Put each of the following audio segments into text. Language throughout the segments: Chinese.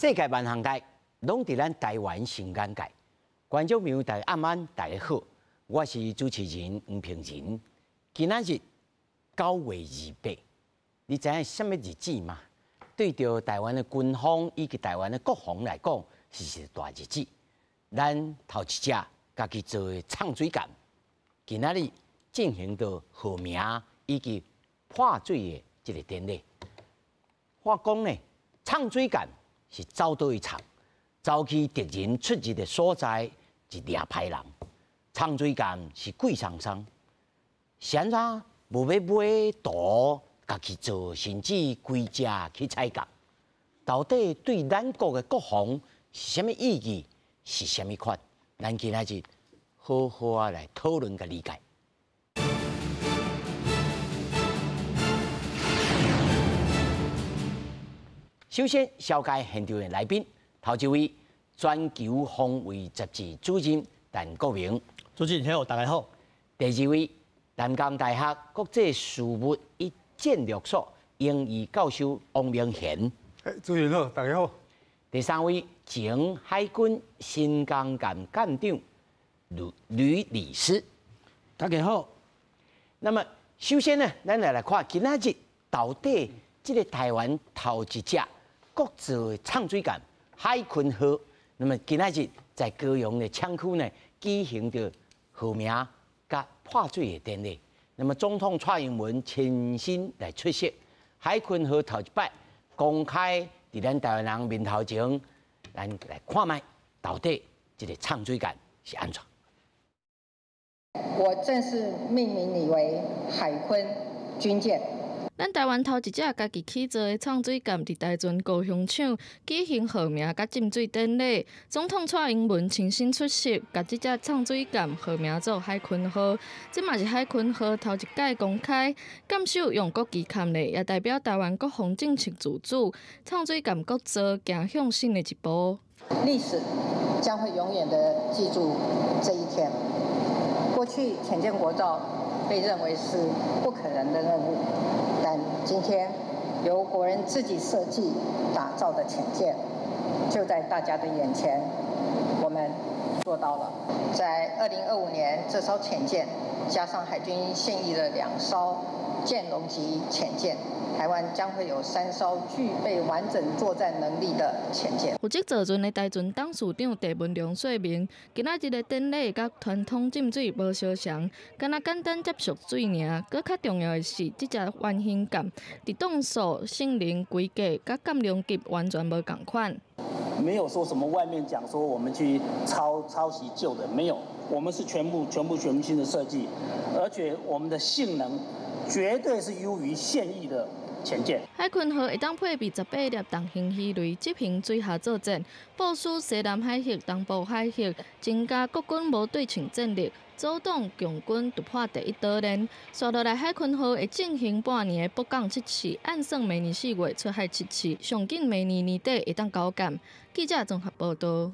世界万行界，拢伫咱台湾新眼界。观众朋友，大家暗安，大家好，我是主持人黄平仁。今仔日9月28，你知影什么日子吗？对着台湾的军方以及台湾的国防来讲，是大日子。咱头一只家己做的唱水艦，今仔日进行到号名以及破水的这个典礼。我讲呢，唱水艦是走倒去唱，走去敌人出入的所在，一掠歹人。唱水艦是贵桑桑，谁啊无要买刀，家己做，甚至归家去采购。到底对咱国的国防是什么意义？是什么款？咱今仔日好好啊来讨论甲理解。首先，紹介現場的來賓，頭一位全球防衛雜誌主任陳國明，主持人好，大家好。第二位，南江大學國際事務與戰略所英語教授王明賢，主持人好，大家好。第三位，前海軍新港艦艦長呂禮斯，大家好。那麼，首先呢，咱來看今仔日到底這個台灣頭一隻國造的唱水艦海鯤號，那麼今仔日在高雄的槍區呢舉行着號名甲破水的典禮。那麼總統蔡英文親身來出席，海鯤號頭一擺公開伫咱台灣人面頭前，咱來看賣到底這個唱水艦是安怎。我正式命名你為海鯤軍艦。咱台灣頭一隻家己起造的唱水艦，佇台中高雄廠舉行號名甲浸水典禮。總統蔡英文親身出席，甲這隻唱水艦號名做海鯤號。這嘛是海鯤號頭一屆公開感受用國旗抗日，也代表台灣國防政策自主。唱水艦國造行向新的一步。歷史將會永遠的記住這一天。過去潛艦國造被認為是不可能的任務。但今天，由國人自己設計打造的潛艦，就在大家的眼前，我們做到了。在2025年，這艘潛艦加上海軍現役的2艘劍龍級潛艦，台灣將會有3艘具備完整作戰能力的潛艦。負責坐船的台船董事長鄭文亮說明，今仔日的典禮甲傳統浸水無相像，敢若簡單接觸水爾。更較重要的是，這隻原型艦佇動數、性能、規格甲艦量級完全無同款。沒有說什麼外面講說我們去抄襲舊的，沒有，我們是全部新的設計，而且我們的性能絕對是優於現役的潛艦。海鯤號會當配備18粒重型魚雷，執行水下作戰，部署西南海峽、東部海峽，增加國軍無對稱戰力，阻擋共軍突破第一島鏈。刷落來，海鯤號會進行半年的北港測試，按算明年4月出海測試，上緊明年年底會當交艦。記者綜合報道。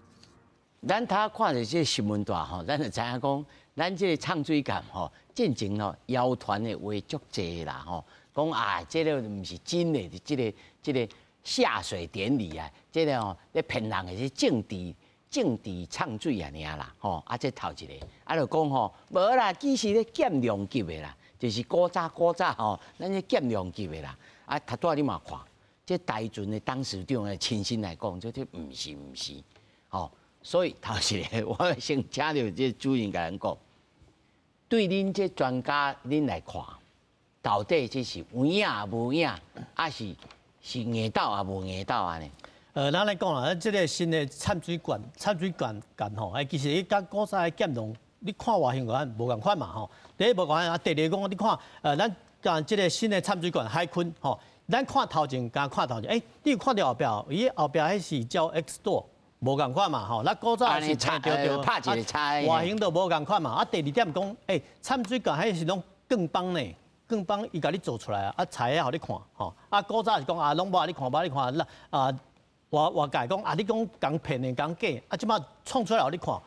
咱睇看着這新聞大吼，咱就知影講，咱這個唱水艦吼，進前吼謠傳的話足濟啦吼，講啊，這個唔是真的，這個下水典禮啊，這個吼咧騙人的是政治唱水啊爾啦吼，啊這頭一個，啊就講吼，無啦，其實咧劍量級的啦，就是古早吼，咱這劍量級的啦，啊，頭拄仔你嘛看，這台船的董事長的親身來講，這唔是，吼。所以頭一個，我先請到這主任甲咱講，對恁這專家恁來看，到底這是有影也無影，還是硬鬥也無硬鬥安尼？咱來講啦，這個新的唱水艦吼，其實伊甲古早的劍龍，你看外形個無共款嘛吼。第一無共款，啊，第二講你看，咱講這個新的唱水艦海鯤吼，咱看頭前，甲看頭前，你有看到後壁，伊後壁迄是叫 X 舵。無共款嘛吼，咱古早是拍一個菜，外形都無共款嘛。啊，第二點講，唱水艦迄是攏鋼幫呢，鋼幫伊甲你做出來啊，菜啊，互你看吼。啊，古早是講啊，攏無你看，啊，我甲伊講啊，你講講騙的講假，啊，即馬創出來互你看，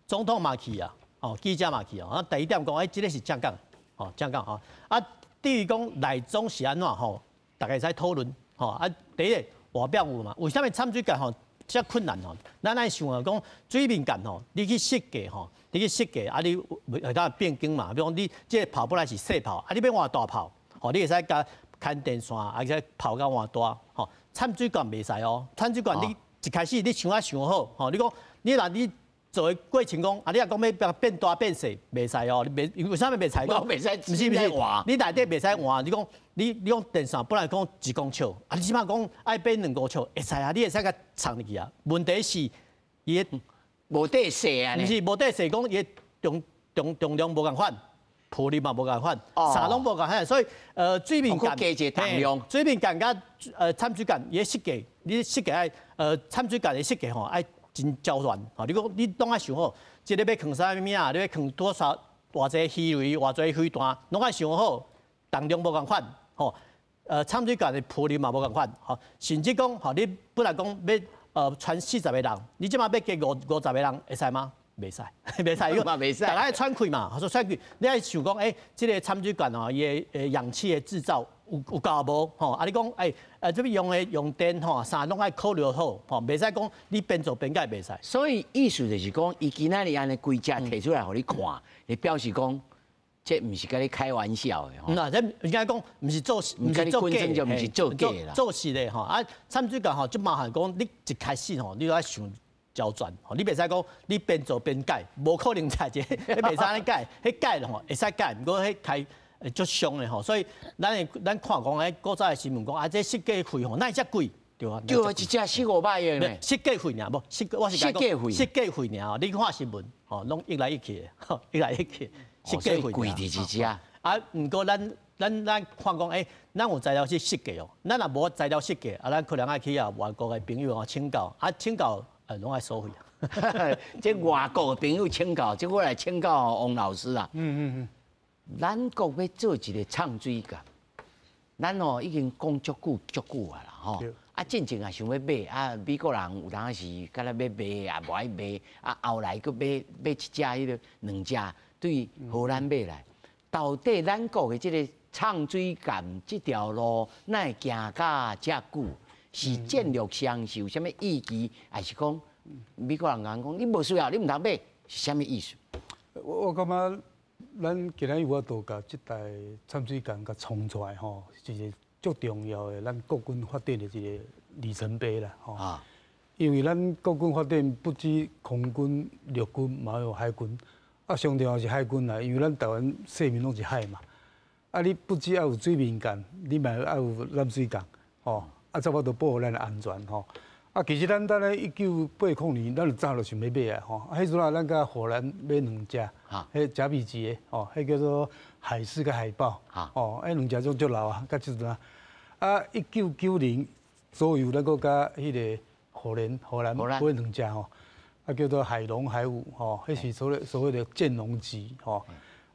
總統嘛去啊，哦，記者嘛去啊。啊，第一點講，這個是正港，吼，正港吼。啊，至於講內裝是安怎吼，大家使討論吼。啊，第一個外表有嘛，為啥物唱水艦吼？遮困难吼，咱来想啊，讲水面间吼，你去设计吼，你去设计啊，你甲变更嘛，比如讲你这个炮本来是细炮，啊，你要换大炮，吼，你会使加牵电线，而且炮甲换大，吼，掺水管袂使哦，掺水管你一开始你想好，吼，你讲你若你做的过程讲，啊，你若讲要变大变细，袂使哦，你为啥物袂使？我袂使，不是换，你内底袂使换，你讲电线本来讲1公尺，啊，你即码讲爱变2公尺，会使啊，你会使甲藏入去啊。问题是伊无底细啊，毋是无底细，讲伊重量无共款，浮力嘛无共款，啥拢无共款，所以水面间加一个重量，水面间甲掺水间伊的设计，你设计爱掺水间的设计吼爱真焦乱，吼，你讲你拢爱想好，即个要放啥物物啊，你要放多少偌济鱼雷，偌济飞弹，拢爱想好，重量无共款。吼，掺水间的浮力嘛无共款，吼，甚至讲，吼，你本来讲要穿40个人，你即马要加50个人，会使吗？袂使，袂使，嘛袂使，大家喘气嘛，说喘气，你爱想讲，即个掺水间哦，伊的氧气的制造有够无？吼，啊，你讲，这边用电吼，啥拢爱考虑好，吼，袂使讲你边做边改袂使。所以意思就是讲，伊今仔日安尼规只摕出来互你看，你表示讲。这毋是甲你开玩笑的吼。这应该讲毋是做假的，就毋是做假啦。做事的吼，啊，掺水间吼，就麻烦讲你一开始吼，你都要想焦转，吼，你袂使讲你边做边改，无可能在这，迄袂使安尼改，迄改咯吼，会使改，不过迄开足伤的吼，所以咱看讲古早的新闻讲啊，这设计费吼，哪遮贵？对啊，就一只400-500亿呢。设计费尔，无我是讲设计费尔，你看新闻吼，拢一来一去的，一来一去。设计费贵伫一只啊，毋过咱看讲，咱有材料去设计哦，咱若无材料设计，咱可能爱去外国的朋友请教，请教拢爱收费啊。这外国的朋友请教，即我来请教王老师啊。咱国要做一个畅水间，咱已经讲足久啊啦吼。啊，进前也想要买，啊，美国人有当时敢若要买，也无爱买，啊，后来佫买一只迄个2只。对荷兰买来，到底咱国的这个畅水间这条路，哪会行甲遮久？是战略上是有啥物意义，还是讲美国人讲你无需要，你唔通买，是啥物意思？我感觉咱今日有法度甲这台畅水间甲冲出来吼，是一个足重要的咱国军发展的一个里程碑啦吼。啊，因为咱国军发展不止空军、陆军，嘛有海军。啊，上重要是海军啦，因为咱台湾四面拢是海嘛。啊，你不只要有水面间，你嘛要有南水间，吼，啊，才法度保护咱的安全，吼。啊，其实咱咧1980年，咱就早就想要买啊，吼。啊，迄阵啊，咱甲荷兰买2只，迄甲米级的，吼，迄叫做海狮甲海豹，吼，迄2只种足老啊，甲即阵啊。啊，1990左右，咱搁甲迄个荷兰买2只吼。啊，叫做海龙、海虎，吼，迄是所谓的剑龙级，吼。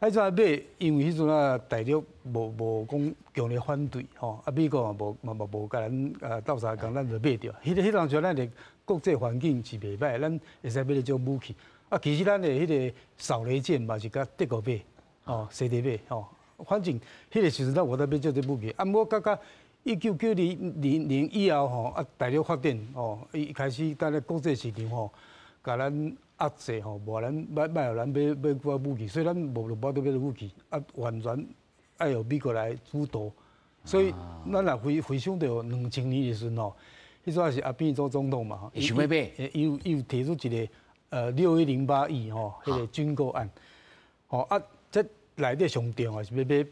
迄阵买，因为迄阵啊，大陆无讲强烈反对，吼，啊，美国嘛无甲咱斗相共，咱就买着。迄当时咱的国际环境是袂歹，咱会使买咧种武器。啊，其实咱的迄个扫雷舰嘛是甲德国买，吼，西德买，吼。反正迄个时阵咱有得买这武器。啊，毋过到1990年以后，吼，啊，大陆发展，吼，伊开始咱咧国际市场，吼。甲咱压制吼，无咱卖互咱买寡武器，所以咱无法度买武器，啊，完全爱由美国来主导。所以咱也回想到2000年的时阵吼，迄阵是阿扁做总统嘛，伊想要买，伊有提出一个6108亿吼，迄个军购案，吼啊，这内底上重要是要买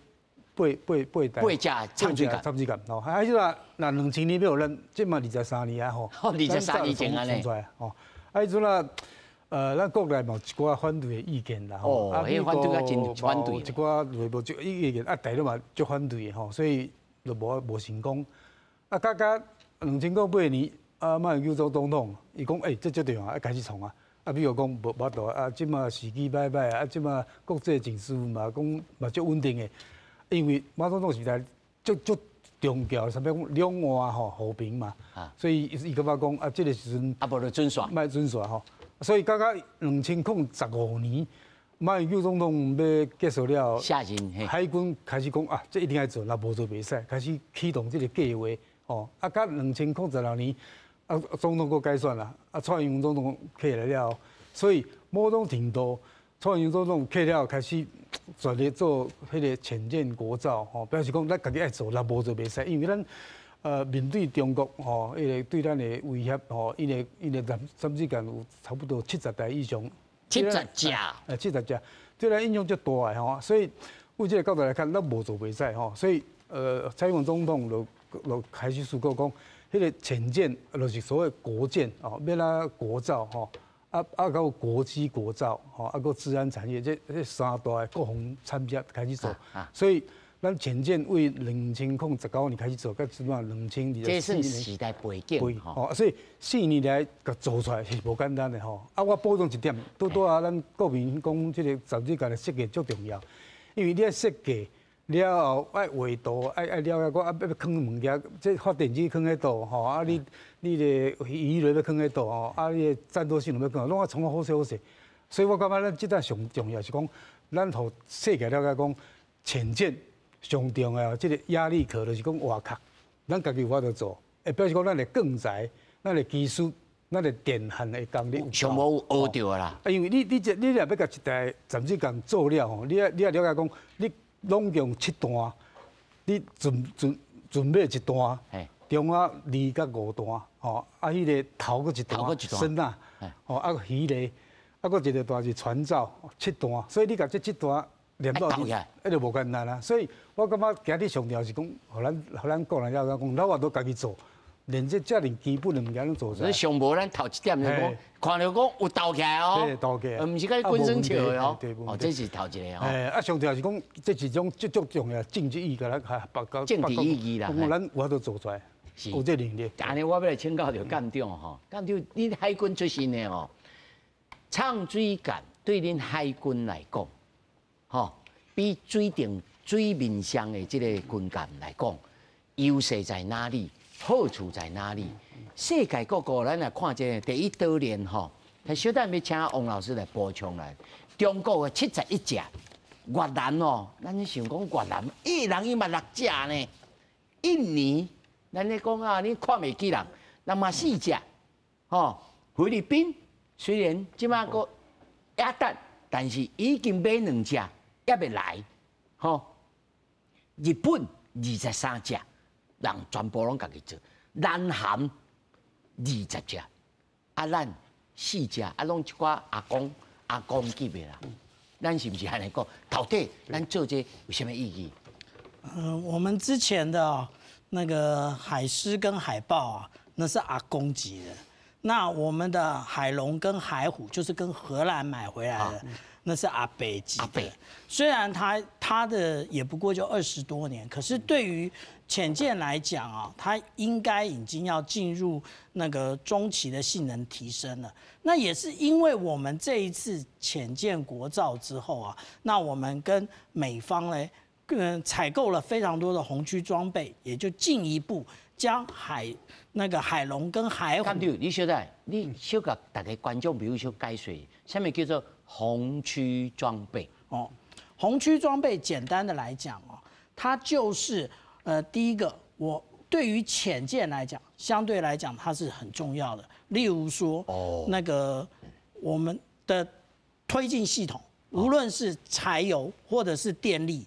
8架畅水间，吼，啊，迄阵那2000年要咱，即嘛23年啊吼，23年前安尼，吼。啊，迄阵啊，咱国内嘛有一寡反对的意见啦，吼，啊，迄反对甲真反对，一寡内部就意见，啊，大陆嘛足反对的吼，所以就无成功。啊，到2008年，啊，马英九做总统，伊讲，这足重要，啊，开始创啊。啊，比如讲无法度啊，即马时机歹歹啊，即马国际情势嘛讲嘛足稳定的，因为马总统时代足重要，啥物讲两岸吼和平嘛，所以伊感觉讲啊，这个时阵啊，无就准煞，卖准煞吼。所以到2015年，马英九总统要结束了，下任海军开始讲啊，这一定要做，若无做袂使，开始启动这个计划。哦，啊，到2016年，总统阁改选啦，蔡英文总统起来了，所以某种程度，蔡英文总统起了开始全力做迄个浅见国造，表示讲咱家己爱做，咱无做袂使，因为咱面对中国迄个对咱的威胁，伊个甚至间有差不多70台以上，70架，70架，对咱影响足大的所以从这个角度来看，咱无做袂使所以蔡英文总统就开始思考讲。迄个潜舰就是所谓国舰要啦国造到国机国造个治安产业，这三大的各方产业开始做，所以咱潜舰为2019年开始做，到即满2024年。这算时代背景所以4年来甲做出来是无简单的我补充一点，咱国民讲这个杂志间的设计足重要，因为你要设计。了后爱画图，爱了解讲要放物件，这发电机放喺度你的鱼雷要放喺度你的战斗系统要放，拢要从好势好势。所以我感觉咱即搭上重要是讲，咱互世界了解讲，潜舰上重要即个压力壳就是讲外壳，咱家己有法度做，会表示讲咱的钢材、咱的技术、咱的电焊的功力上无学到啦。因为你若要甲一台站子工做了你要了解讲你。拢共7段，你准备一段，中啊2到5段，迄个头个一段，身啊，鱼雷，个一个段是船造7段，所以你甲这7段连到，那就无简单啦。所以我感觉今日上重要是讲，互咱个人了解讲，咱话都家己做。连这遮尔基本的物件拢做出来。上无咱头一点就讲，看到讲有斗起来斗起来，唔是甲你滚生笑的这是头一个上重要是讲，这是种足重要政治意义，咱政治意义啦。咱有法度做出来，有这能力。安尼我要来请教着舰长舰长，你海军出身的唱水舰对恁海军来讲，比水面上的这个军舰来讲，优势在哪里？好处在哪里？世界各国咱来看这第一岛链他小等要请王老师来补充来。中国的71架，越南咱想讲越南一人伊嘛6架呢。印尼，咱咧讲你看袂起人，人嘛4架，菲律宾虽然即马个亚等，但是已经买2架，还未来，日本23架。人全部拢家己做，南韩20架，咱4架，拢一寡阿公级的啦。咱是不是安尼讲？到底咱做这有什么意义？我们之前的那个海狮跟海豹那是阿公级的。那我们的海龙跟海虎就是跟荷兰买回来的。那是阿北级的，虽然它的也不过就20多年，可是对于潜舰来讲它应该已经要进入那个中期的性能提升了。那也是因为我们这一次潜舰国造之后那我们跟美方呢，采购了非常多的红区装备，也就进一步将那个海龙跟海虎。你小弟，你小甲大家观众比如说解说，什么叫做红区装备？红区装备简单的来讲它就是第一个，我对于潜舰来讲，相对来讲它是很重要的。例如说，那个我们的推进系统，无论是柴油或者是电力。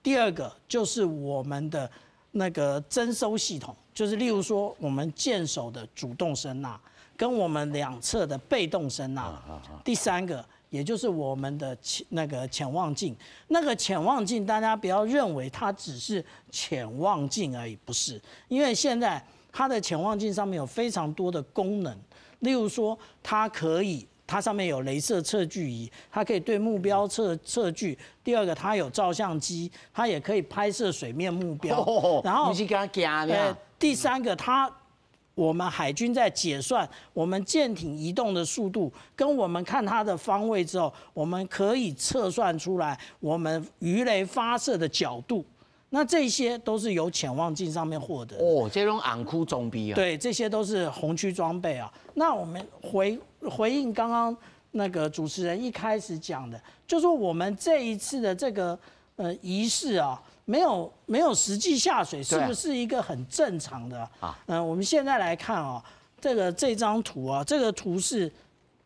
第二个就是我们的那个征收系统，就是例如说我们舰首的主动声呐，跟我们两侧的被动声呐。第三个，也就是我们的那个潜望镜。那个潜望镜，大家不要认为它只是潜望镜而已，不是，因为现在它的潜望镜上面有非常多的功能，例如说它上面有雷射测距仪，它可以对目标测距。第二个，它有照相机，它也可以拍摄水面目标。然后，第三个，我们海军在解算我们舰艇移动的速度，跟我们看它的方位之后，我们可以测算出来我们鱼雷发射的角度。那这些都是由潜望镜上面获得的。这种红区装备对，这些都是红区装备那我们回应刚刚那个主持人一开始讲的，就是说我们这一次的这个仪式没有实际下水，是不是一个很正常的？我们现在来看这张图啊，这个图是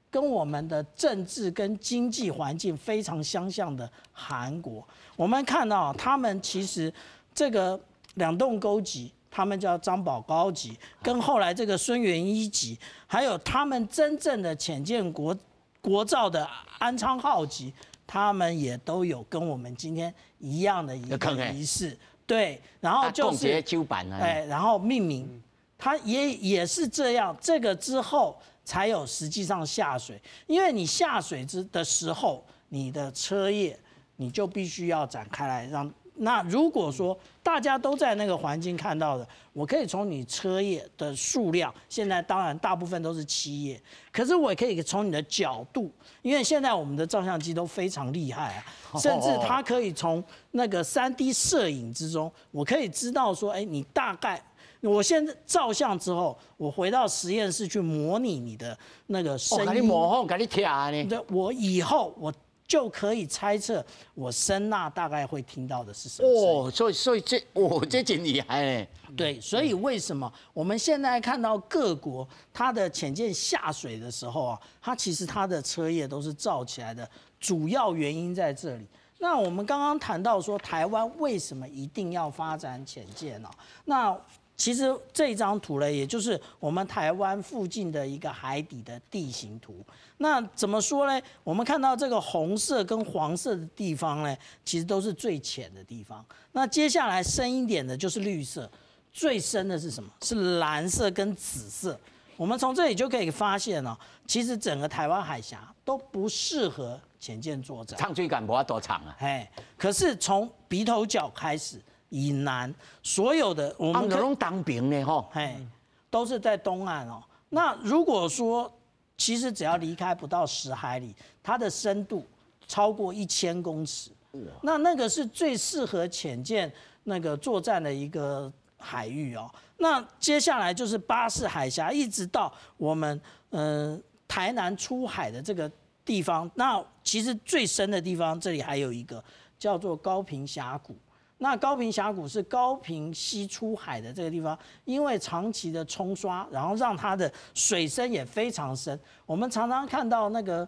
跟我们的政治跟经济环境非常相像的韩国。我们看到他们其实这个2栋沟级，他们叫张宝高级，跟后来这个孙元一级，还有他们真正的潜舰国造的安昌号级，他们也都有跟我们今天一样的一个仪式。对，然后就是然后命名，它也是这样。这个之后才有实际上下水，因为你下水的时候，你的车叶你就必须要展开来让。那如果说大家都在那个环境看到的，我可以从你车叶的数量，现在当然大部分都是7叶，可是我也可以从你的角度，因为现在我们的照相机都非常厉害啊，甚至它可以从那个3D 摄影之中，我可以知道说，哎，你大概。我现在照相之后，我回到实验室去模拟你的那个声音，给你模仿，给你听呢。对，我以后我就可以猜测我声呐大概会听到的是什么声音。所以这真厉害呢。对，所以为什么我们现在看到各国它的潜舰下水的时候啊，它其实它的车叶都是罩起来的，主要原因在这里。那我们刚刚谈到说，台湾为什么一定要发展潜舰呢？那其实这张图呢，也就是我们台湾附近的一个海底的地形图。那怎么说呢？我们看到这个红色跟黄色的地方呢，其实都是最浅的地方。那接下来深一点的就是绿色，最深的是什么？是蓝色跟紫色。我们从这里就可以发现哦，其实整个台湾海峡都不适合潜舰作战。唱水感不要多长啊。可是从鼻头角开始。以南所有的我们都当兵呢吼，都是在东岸哦。那如果说其实只要离开不到10海里，它的深度超过1000公尺，那个是最适合潜舰那个作战的一个海域哦。那接下来就是巴士海峡，一直到我们台南出海的这个地方。那其实最深的地方，这里还有一个叫做高屏峡谷。那高屏峡谷是高屏溪出海的这个地方，因为长期的冲刷，然后让它的水深也非常深。我们常常看到那个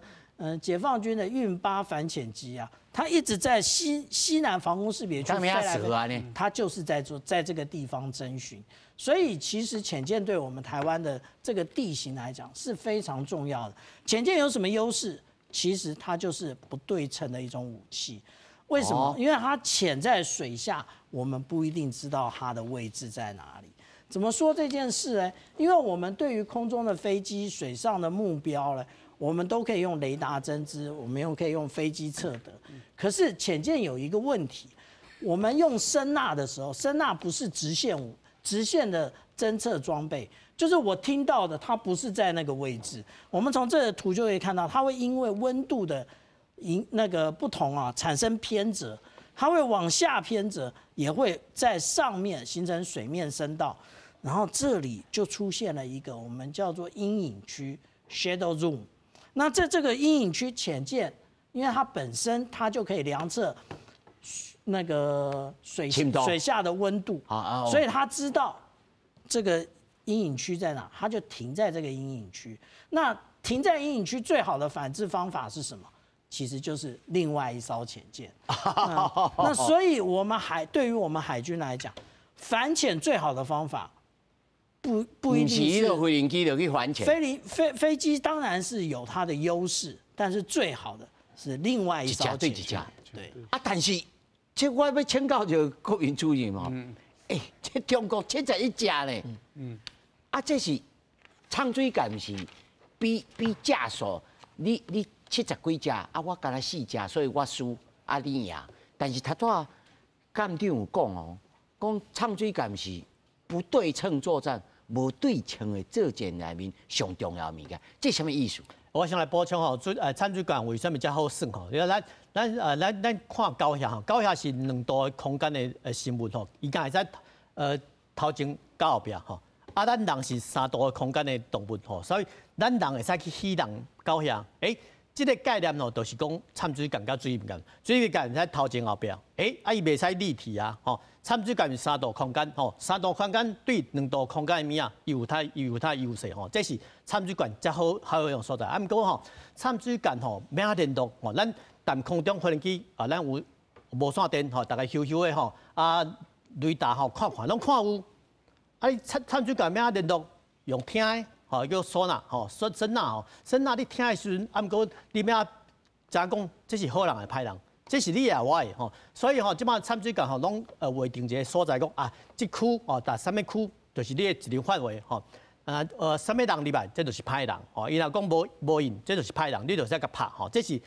解放军的运8反潜机啊，它一直在西南防空识别区飞来飞去，它就是在这个地方侦巡。所以其实潜舰对我们台湾的这个地形来讲是非常重要的。潜舰有什么优势？其实它就是不对称的一种武器。为什么？因为它潜在水下，我们不一定知道它的位置在哪里。怎么说这件事呢？因为我们对于空中的飞机、水上的目标呢，我们都可以用雷达侦知，我们又可以用飞机测得。可是潜舰有一个问题，我们用声呐的时候，声呐不是直线的侦测装备，就是我听到的，它不是在那个位置。我们从这个图就可以看到，它会因为温度的那个不同啊，产生偏折，它会往下偏折，也会在上面形成水面声道，然后这里就出现了一个我们叫做阴影区 （shadow zone）。那在这个阴影区潜舰，因为它本身它就可以量测那个水下的温度，所以它知道这个阴影区在哪，它就停在这个阴影区。那停在阴影区最好的反制方法是什么？其实就是另外一艘潜舰。那所以对于我们海军来讲，反潜最好的方法不一定是飞行机就去反潜。飞机当然是有它的优势，但是最好的是另外一艘潜舰。对啊，但是这我要请教就国民主任嘛。这中国71架呢。啊，这是唱水舰是比架数，你70几架，啊，我干了4架，所以我输，啊你赢。但是他昨舰长有讲哦，讲唱水舰是不对称作战，无对称的作战里面上重要的物件，这什么意思？我想来补充吼，唱水舰为什么才好耍吼？因为咱看高峡吼，高峡是2度空间的生物吼，伊敢会使头前到后壁吼。啊，咱人是3度空间的动物吼，所以咱人会使去起人高峡。这个概念吼，就是讲掺水舰甲水面舰，水面舰会使头前后壁。啊，伊袂使立体啊，吼，参水感是3度空间，吼，3度空间对2度空间的物啊，有它优势吼，这是参水感才好用所在。啊，毋过吼，参水感吼，免电动吼，咱但空中无人机啊，咱有无线电吼，大概休的吼，啊，雷达吼看拢看有。啊，你参水感免电动用听的，吼叫唢呐，吼声呐吼，声呐你听的时阵，啊，毋过你免假讲这是好人还是歹人。这是你也我的吼，所以吼，即摆参水感吼，拢划定一个所在讲啊，即区哦，但什么区就是你的一定范围吼，什么人入来，这就是歹人吼。伊若讲无用，这就是歹人，你就是甲拍吼。这是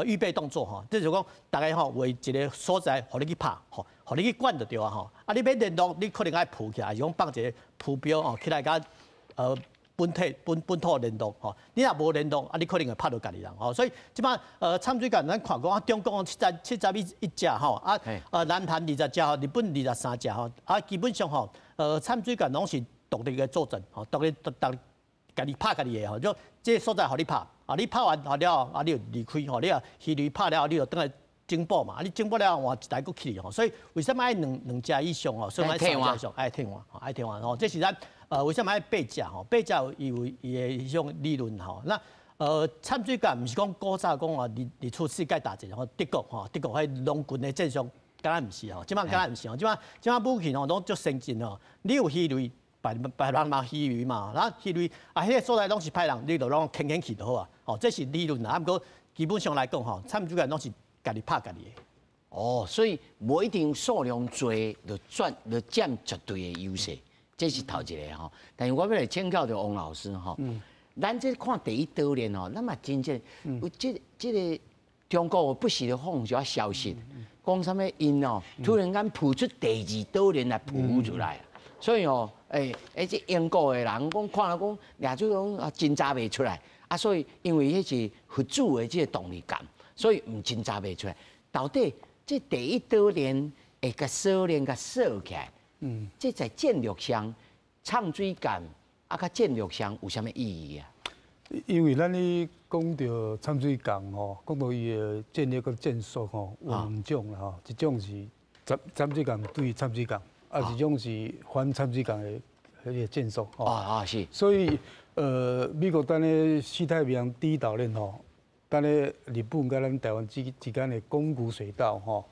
预备动作吼，这就是讲大家吼为一个所在，互你去拍吼，互你去管就对啊吼。啊，你要联络，你可能爱铺起来，是讲放一个浮标吼起来甲本土联动吼，你若无联动，啊，你可能会拍到家己人吼。所以即摆参水感咱看讲啊，中国71只吼，啊南韩20只吼，日本23只吼，啊基本上吼参水感拢是独立的作战吼，独立家己拍家己的吼，就这所在互你拍，啊你拍完了啊你就离开吼，你啊鱼雷拍了，你就等来警报嘛，啊你警报了换一台佫去吼，所以为什么爱两只以上吼，所以爱3只以上爱听话，爱听话吼，这是咱。为什么爱8只吼？8只有伊的迄种理论吼。那参水感毋是讲古早讲啊，你出世界大战吼，德国迄龙群的战术，敢若毋是吼，即摆敢若毋是吼，即摆武器吼拢足先进吼。你有鱼雷，别人嘛鱼雷嘛，然后鱼雷啊，迄个所在拢是歹人，你就拢轻去就好啊。吼，这是理论啊。不过基本上来讲吼，参水感拢是家己拍家己的。哦，所以无一定数量多就占绝对的优势。这是头一个吼，但是我要来请教着王老师吼。咱这看第一岛链吼，咱嘛真正有这个中国不时的放一些消息，讲什么因哦，突然间浮出第2岛链来浮出来，所以哦，这英国的人讲看了讲，掠出讲啊真查袂出来，啊，所以因为迄是核主的这个动力感，所以唔真查袂出来。到底这第一岛链会甲锁链甲锁起来？这在战略上，唱水感啊，甲战略上有啥物意义啊？因为咱咧讲到参水港吼，讲到伊的战略个战术吼，有2种啦吼，一种是参水港对参水港，一种是反参水港的迄个战术吼。是。所以美国等咧西太平洋第一岛链吼，等咧日本甲咱台湾之间的宫古水道吼。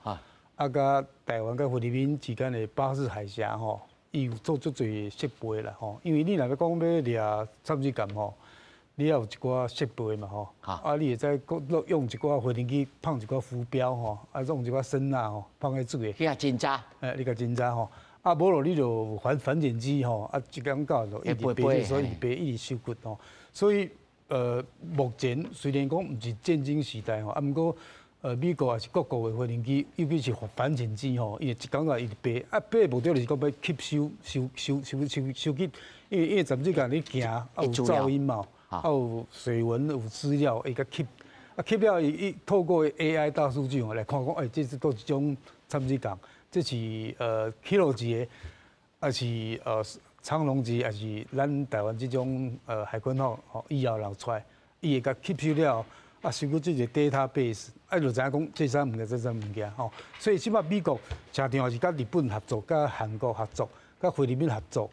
甲台湾甲菲律宾之间的巴士海峡吼，伊有做足侪设备啦吼。因为你若要讲要掠参水感吼，你要有一寡设备嘛吼。你会使用一寡飞行机放一寡浮标吼，用一寡声呐吼，放喺水个。去真查。你甲真查吼。无咯，你就反检机吼，一天到就一直飞，所以飞一直收骨吼。所以目前虽然讲毋是战争时代吼，毋过。美国也是各国的飞行机，尤其是反潜机吼，伊一感觉伊飞，飞的目的就是讲要收集，因为参水港你行有噪音嘛，有水文有资料，会甲吸了伊透过 AI 大数据来看讲，这是都一种参水港，这是kilo 级的，还是长龙级，还是咱台湾这种海军号以后流出来，伊会甲吸收了。收过这个 database， 就知影讲这啥物件，这啥物件吼。所以即摆美国常常是甲日本合作、甲韩国合作、甲菲律宾合作。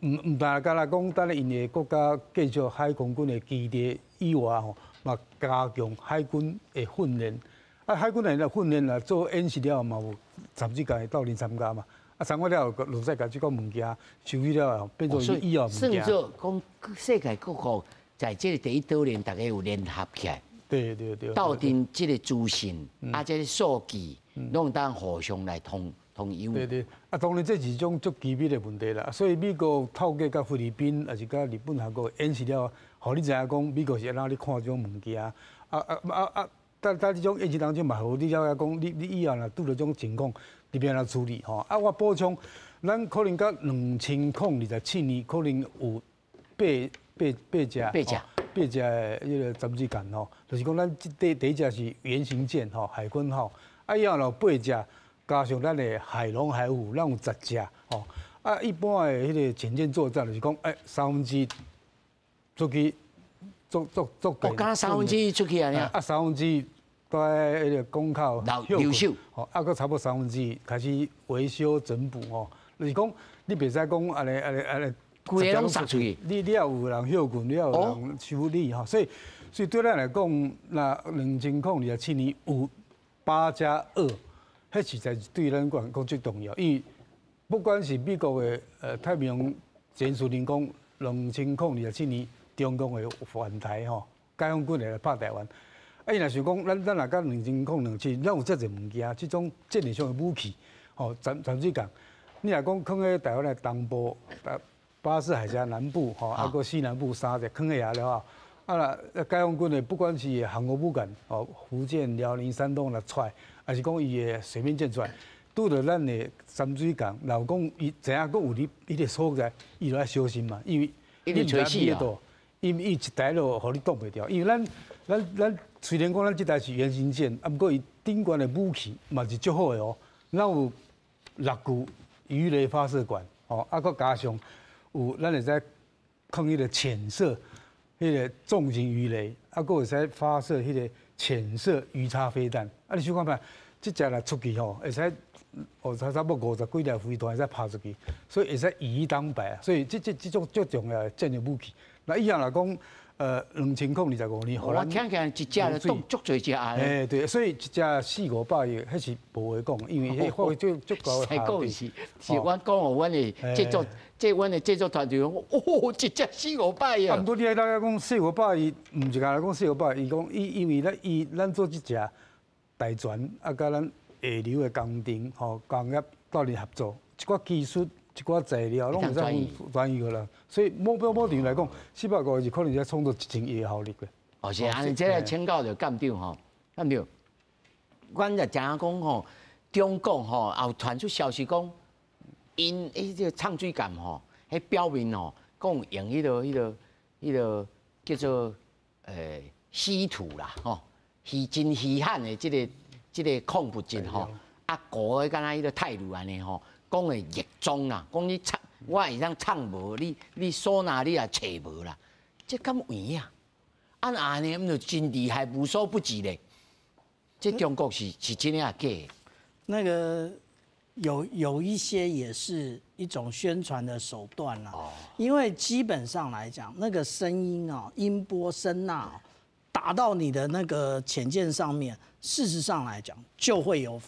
唔但甲来讲，等因的国家继续海空军的基地以外吼，嘛加强海军的训练。海军的训练啦，做演习了嘛有参水港的斗阵参加嘛。参加了落再甲即个物件收起了，变做以后物件。甚至讲世界各国。在这个第一岛链，大家有联合起来，对，斗阵这个资讯，这个数据，拢当互相来通用。对，当然这是一种足机密的问题啦。所以美国透过甲菲律宾，还是甲日本、韩国演示了，互你知影讲美国是安怎咧看这种物件。但这种演习当中嘛，互你了解讲，你以后若拄到这种情况，你要安怎处理吼？我补充，咱可能到2027年，可能有八只的迄个参水舰吼，就是讲咱第一只是原型舰吼，海军号，以后咯8只，加上咱的海龙海虎，咱有10只吼。一般的迄个潜舰作战就是讲1/3出去做。我刚1/3出去啊！1/3在迄个港口留守，吼，啊，搁差不多1/3开始维修整补吼。就是讲，你袂使讲安尼，规个拢杀出去。你要有人休困，你要有人修理吼。所以对咱来讲，那2007年有8+2，迄实在是对咱讲最重要。因为不管是美国的太平洋战术人讲，2007年中共的犯台吼，解放军来拍台湾。伊若是讲，咱若到2007，咱有遮侪物件，即种战略上的武器，吼，潜水舰。你若讲放喺台湾的东部、巴士海峡南部，吼，啊个西南部3只放喺遐了后，啊啦，解放军的不管是航空母舰，吼，福建、辽宁、山东来出来，还是讲伊的水面舰出来，拄着咱的潜水舰，若讲伊知影讲有你个所在，伊就要小心嘛，因为你唔知死啊，伊一台就互你挡袂掉，因为咱虽然讲咱即台是原型舰，啊，不过伊顶悬的武器嘛是足好的哦，咱有6具鱼雷发射管，哦，啊，佮加上有咱会使放迄个潜射，迄个重型鱼雷，啊，佮会使发射迄个潜射鱼叉飞弹。啊，你想看觅，即只来出去吼，会使差不多50几条飞弹会使拍出去，所以会使以当百啊。所以这种最重要的战略武器。那以后来讲，2025年，我听起来一只就动足侪只啊。哎，对，所以一只400-500亿，迄是无话讲，因为迄发挥足高的效益。是阮讲互阮的阮的制作团队讲，哦，一只400-500亿。啊，毋过你来讲400-500亿，毋是讲来讲400-500亿，伊讲因为咱做即只大船，啊，甲咱下流的工程、工业斗阵合作，一寡技术。一寡材料拢会使转移个啦，所以目标来讲，450亿可能才创造1000亿的效力嘅。哦，是安尼，这个请教着舰长吼，舰长，阮就知影讲吼，中共吼也有传出消息讲，因迄个唱水舰吼，迄表面吼，讲用迄个叫做稀土啦，吼，真稀罕的即个矿物质吼，啊，搞个敢若迄个泰鲁安尼吼。讲的热衷啦，讲你唱，我会当唱无，你所哪你也找无啦，这敢有缘啊？按安尼，就真厉害，无所不及咧。这中国是真的啊假的？那个有一些也是一种宣传的手段啦。哦。因为基本上来讲，那个声音啊，音波声呐，打到你的那个潜舰上面，事实上来讲就会有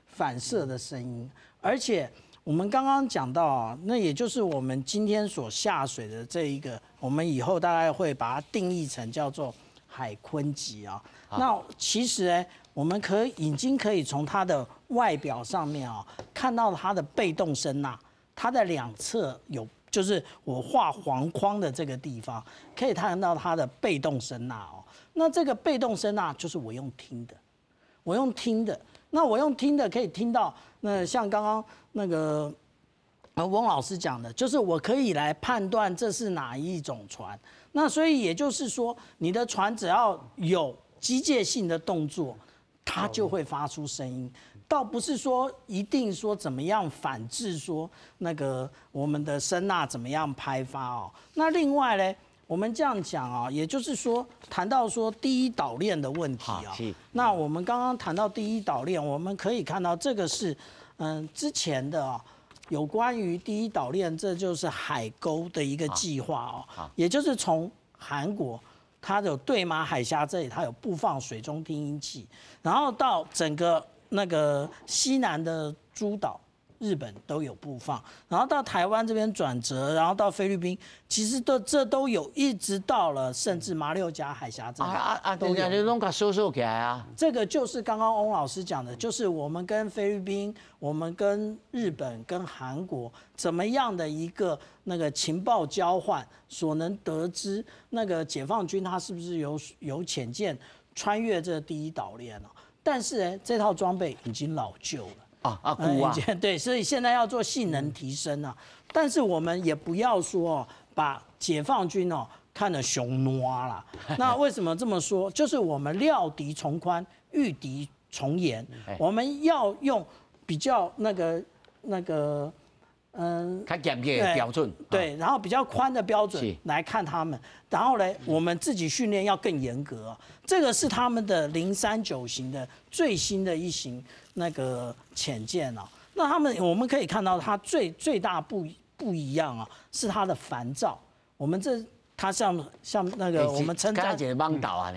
反射的声音，而且。我们刚刚讲到啊，那也就是我们今天所下水的这一个，我们以后大概会把它定义成叫做海鲲级啊。那其实呢，我们已经可以从它的外表上面啊，看到它的被动声呐，它的两侧有，就是我画黄框的这个地方，可以看到它的被动声呐哦。那这个被动声呐就是我用听的，那我用听的可以听到，那像刚刚那个翁老师讲的，就是我可以来判断这是哪一种船。那所以也就是说，你的船只要有机械性的动作，它就会发出声音，倒不是说一定说怎么样反制说那个我们的声呐怎么样拍发哦。那另外呢？我们这样讲啊，也就是说，谈到说第一岛链的问题啊，那我们刚刚谈到第一岛链，我们可以看到这个是，之前的啊，有关于第一岛链，这就是海沟的一个计划哦，也就是从韩国，它有对马海峡这里，它有布放水中听音器，然后到整个那个西南的诸岛。日本都有布放，然后到台湾这边转折，然后到菲律宾，其实这都有，一直到了甚至马六甲海峡这里都有。拢甲收起来啊！这个就是刚刚翁老师讲的，就是我们跟菲律宾、我们跟日本、跟韩国怎么样的一个那个情报交换，所能得知那个解放军他是不是有潜舰穿越这第一岛链了？但是呢，这套装备已经老旧了。对，所以现在要做性能提升啊，但是我们也不要说把解放军看得熊挪啦。那为什么这么说？就是我们料敌从宽，御敌从严，我们要用比较那个较严格的标准，对，然后比较宽的标准来看他们，然后呢，我们自己训练要更严格。这个是他们的039型的最新的一型那个潜舰哦。那我们可以看到它最大不一样啊，是它的帆罩。它像那个我们称它一个网岛啊，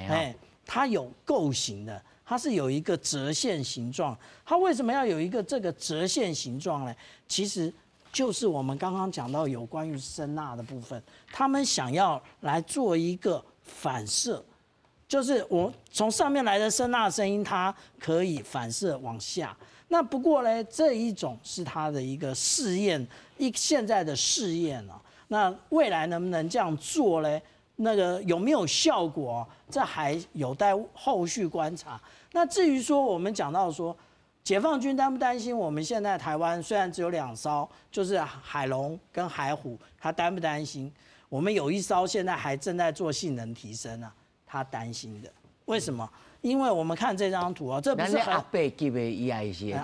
它有构型的。它是有一个折线形状，它为什么要有一个这个折线形状呢？其实就是我们刚刚讲到有关于声呐的部分，他们想要来做一个反射，就是我从上面来的声呐声音，它可以反射往下。那不过呢，这一种是它的一个试验，现在的试验啊，那未来能不能这样做呢？那个有没有效果？这还有待后续观察。那至于说我们讲到说，解放军担不担心我们现在台湾虽然只有2艘，就是海龙跟海虎，他担不担心？我们有1艘现在还正在做性能提升啊，他担心的。为什么？因为我们看这张图啊，这不是阿北级的 EIC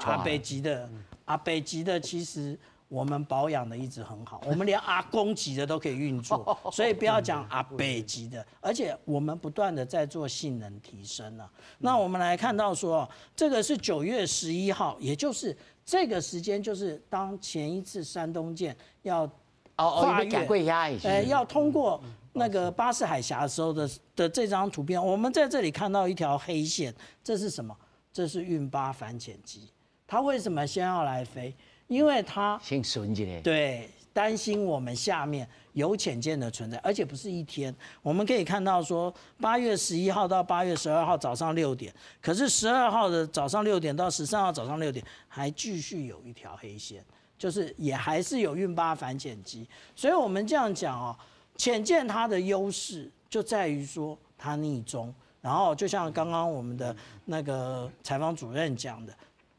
阿北级的其实。我们保养的一直很好，我们连阿公级的都可以运作，所以不要讲阿北级的，而且我们不断的在做性能提升啊。那我们来看到说，这个是9月11号，也就是这个时间，就是当前一次山东舰要跨越，要通过那个巴士海峡的时候的这张图片，我们在这里看到一条黑线，这是什么？这是运8反潜机，它为什么先要来飞？因为他先顺起来，对，担心我们下面有潜舰的存在，而且不是一天。我们可以看到说，8月11号到8月12号早上6点，可是12号的早上6点到13号早上6点还继续有一条黑线，就是也还是有运8反潜机。所以我们这样讲哦，潜舰它的优势就在于说它匿踪，然后就像刚刚我们的那个采访主任讲的。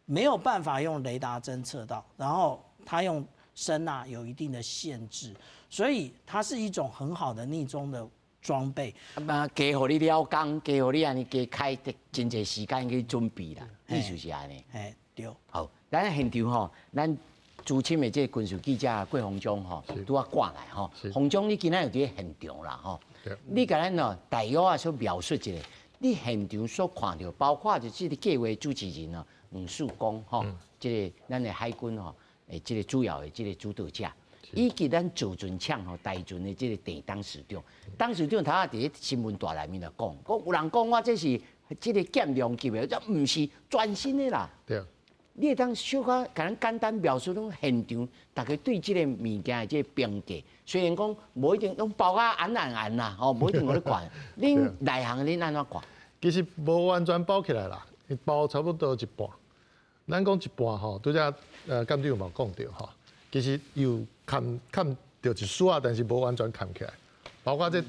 没有办法用雷达侦测到，然后它用声呐有一定的限制，所以它是一种很好的匿踪的装备。加互你了工，加互你安尼加开真侪时间去准备啦，意思是安尼。对。好，咱现场吼，咱资深的这个军事记者郭鸿忠吼，拄啊赶来吼。鸿忠，你今仔有伫现场啦吼。你甲咱哦大约啊所描述一下，你现场所看到，包括就这个计划主持人哦。黄树光吼，这个咱的海军吼，这个主要的这个主导者，以及咱造船厂吼台船的这个第当时长，当时长头下伫新闻大内面就讲有人讲我这是这个舰量级的，这唔是全新的啦。对。你会当小可甲咱简单描述种现场，大家对这个物件的这个评价，虽然讲无一定拢包啊暗啦，吼，无一定有咧管。恁内行恁安怎看？其实无完全包起来啦。包差不多一半，咱讲一半吼，拄则舰长有冇讲到吼？其實有冚到一絲啊，但是無完全冚起來。包括這巴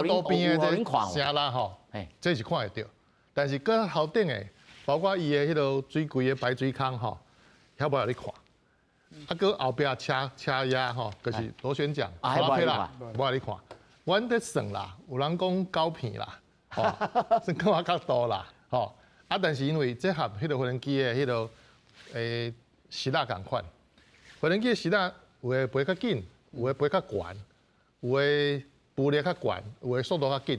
肚邊的這聲啦吼，這是看會到。但是擱後頂的，包括伊的迄個水櫃的排水孔吼，遐無有咧看。啊，擱後壁車壓吼，就是螺旋桨、普拉佩拉，無有咧看。阮在算啦，有人講9片啦，吼，算講我較多啦，吼。啊，但是因為這合迄個無人機的迄個時力共款，無人機的時力有的飛較緊，有的飛較懸，有的浮力較懸，有的速度較緊。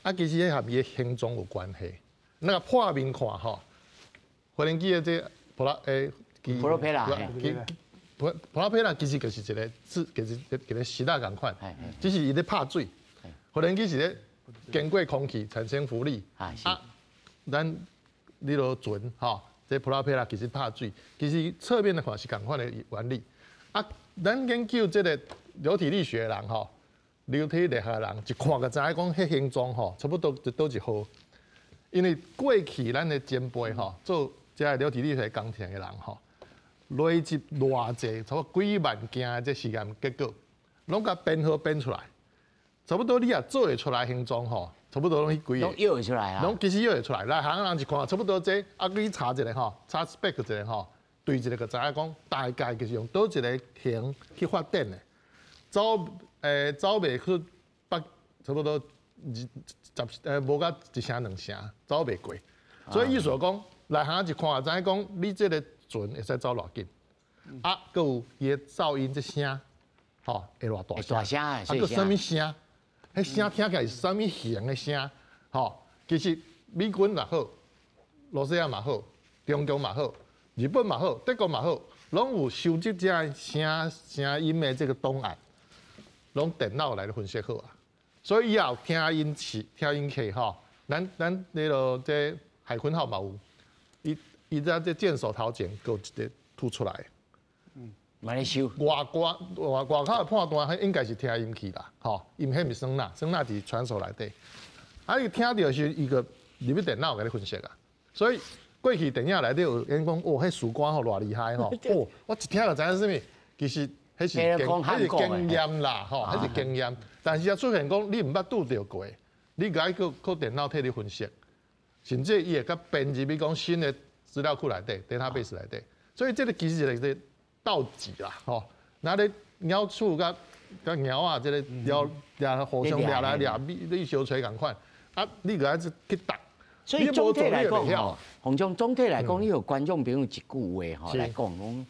啊，其實迄合伊的形狀有關係。那個破面看吼，無人機的這普拉佩拉其實就是一個一個時力共款，只是伊咧拍水，無人機是咧經過空氣產生浮力。啊，咱你落船吼，這普拉佩拉其實拍水，其實側面的話是共款的原理。啊，咱研究這個流體力學的人吼，流體力學的人一看就知影講，迄形狀吼，差不多就倒一號。因為過去咱的前輩吼，做這個流體力學工程的人吼，累積偌濟，差不多幾萬件的這實驗結果，攏甲編號編出來，差不多你也做會出來形狀吼。差不多攏迄幾個，攏約會出來啊！攏其實約會出來，內行人一看，差不多這啊，你查一個吼，查 spec 一個吼，對一個就知影講，大概就是用倒一個型去發展的，走袂去差不多無甲一成兩成，走袂過。所以意思講，內行一看知影講，你這個船會使走偌緊。啊，佮有伊的噪音这声，吼，会偌大声，啊，佮什么声？迄声听起来是什么型的声？吼，其实美军也好，罗西亚嘛好，中共嘛好，日本嘛好，德国嘛好，拢有收集这声音的这个档案，拢电脑来分析好啊。所以以后听音器吼，咱那个这海军号嘛有，伊在这箭手头前有一个凸出来。买来修。外口的判断，迄应该是听音器啦，吼，因为迄是声呐，声呐伫传输内底。啊，伊听到是伊个入去电脑甲你分析啊。所以过去电影内底有人讲，哦，迄士官吼偌厉害吼，哦，我一听就知影是啥物，其实迄是经验啦，吼，迄是经验。但是啊出现讲你毋捌拄着过，你甲伊靠电脑替你分析，甚至伊会甲编入去讲新的资料库内底 ，database 内底。所以这个其实是一个倒置啦，吼，那咧鸟鼠甲鸟啊，这个掠互相掠来掠去，你相吹共款，啊，你个去打。所以总体来讲吼，洪总总体来讲，你有观众朋友一句话吼来讲，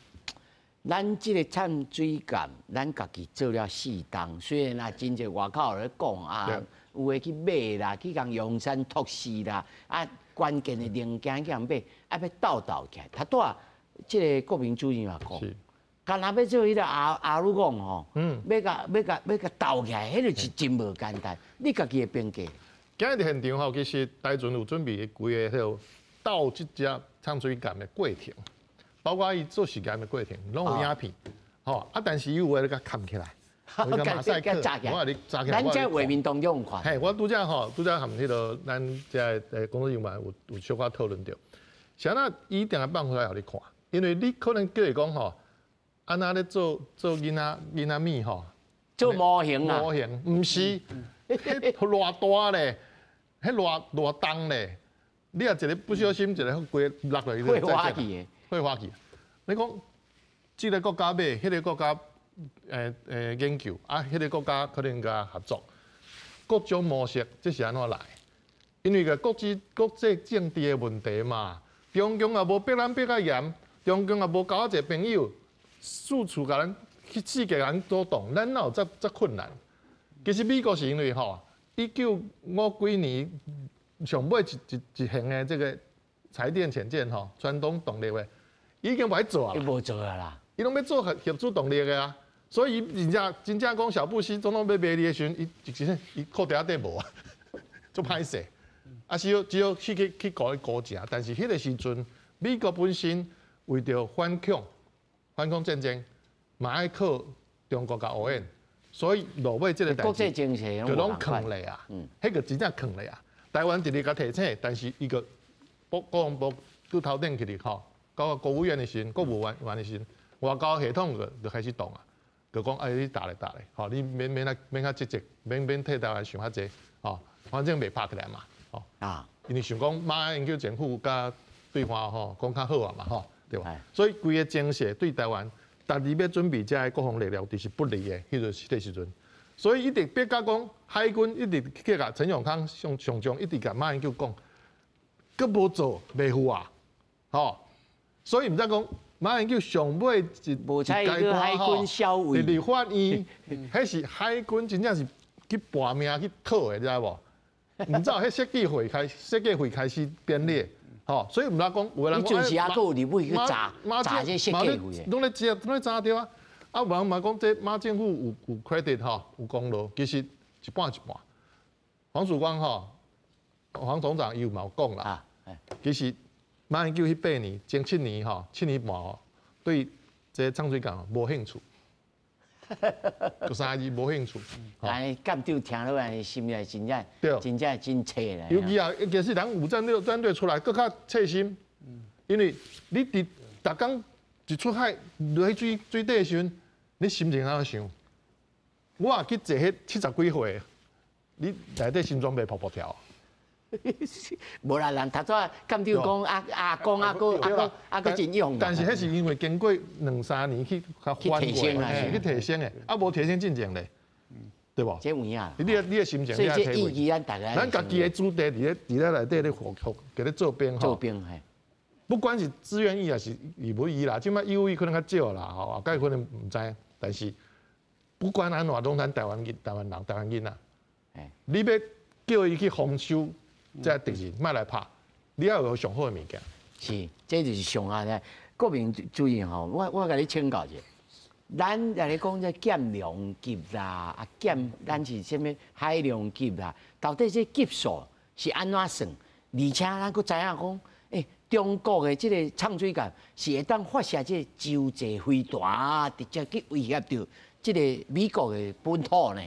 咱即个掺水感，咱家己做了适当。虽然啊，真侪外口咧讲啊，有诶去买啦，去共阳山托市啦，啊，关键的零件去共买，啊要斗起来。他拄啊，即个国民主任嘛讲，干若要做迄个阿鲁讲吼，要甲斗起来，迄个是真无简单。你家己的评价？今日现场吼，其实台船有准备规个迄个斗即只掺水感的过程。包括伊做实验的过程，拢有影片，吼啊！但是伊有诶，甲扛起来，有个马赛克，我话你炸起来。咱在画面当中有看。嘿，我拄则含迄个咱这工作人员有小可讨论着，啥那伊定个放出来互你看，因为你可能叫伊讲吼，安那咧做囡仔咪吼，做模型啊？模型，毋是，迄偌大咧，迄偌重咧，你若一个不小心一个规落落去，会花去的。会花去，你讲这个国家买，迄个国家研究，啊，迄个国家可能甲合作，各种模式，这是安怎来？因为个国际政治的问题嘛，中共也无逼咱逼甲严，中共也无交一个朋友，四处甲咱去世界人阻挡，咱哪有这困难？其实美国是因为吼，1950几年上尾一型的这个柴电潜舰吼，传统动力的。已经袂做啊！伊无做啊啦，伊拢要做核主动力的啊，所以真正讲小布希总统要卖你的时阵，伊裤底底无啊，做歹势。啊，只有去搞高价，但是迄个时阵，美国本身为着反抗战争，嘛爱靠中国甲乌援，所以落尾这个代志就拢坑咧啊，迄个真正坑咧啊。台湾直直甲提醒，但是伊个国防部拄头顶起哩吼。到国务院的时，国务院的时，外交系统就开始动啊，就讲你打咧，吼，你免较积极，免替台湾想较济，吼，反正袂拍起来嘛，吼啊，因为想讲马英九政府甲对话吼讲较好啊嘛，吼，对吧？所以规个精势对台湾，逐日要准备这国防力量，就是不利的，迄个时阵，所以一直别甲讲海军一直去甲陈永康上将一直甲马英九讲，佮无做袂赴啊，吼。所以毋知讲马英九上尾一采一个海军校尉，立法院，迄是海军真正是去搏命去讨的，你知无？毋知迄设计会开始编列，吼，所以毋知讲有人讲，就是还佫有立委去查这设计会的，拢咧查着啊！啊，有人嘛讲这马政府有 credit 吼，有功劳，其实一半一半。黄曙光吼，黄总长伊有嘛有讲啦，其实。马英九迄8年，前7年吼，7年半吼，对这唱水港无兴趣，3字无兴趣。但舰长听落来，心里真正真切咧。尤其啊，其实人武战队出来更较切心，因为你逐工一出海落去水底的时阵，你心情怎想？我也去坐迄70几岁，你内底心脏袂噗噗跳。无啦，人读做舰长讲阿公佫真勇。但是迄是因为经过2、3年去提升啦，去提升的，啊无提升进前咧，对无？这有影。你的心情，所以这意义咱大家。咱家己的主题伫咧内底咧给咧做兵吼。做兵嘿。不管是志愿役还是义务役啦，即摆义务役可能较少啦，吼，后盖可能唔知，但是不管安怎，拢咱台湾人、台湾囡仔。你要叫伊去丰收，这敌人莫来拍，你要有上好的物件。是，这就是上下咧。国民注意吼，我甲你请教者，咱来讲这减量级啦，啊减咱是啥物海量级啦，到底这级数是安怎算？而且咱佫知影讲，中国的这个唱水舰是会当发射这洲际飞弹啊，直接去威胁到这个美国的本土呢？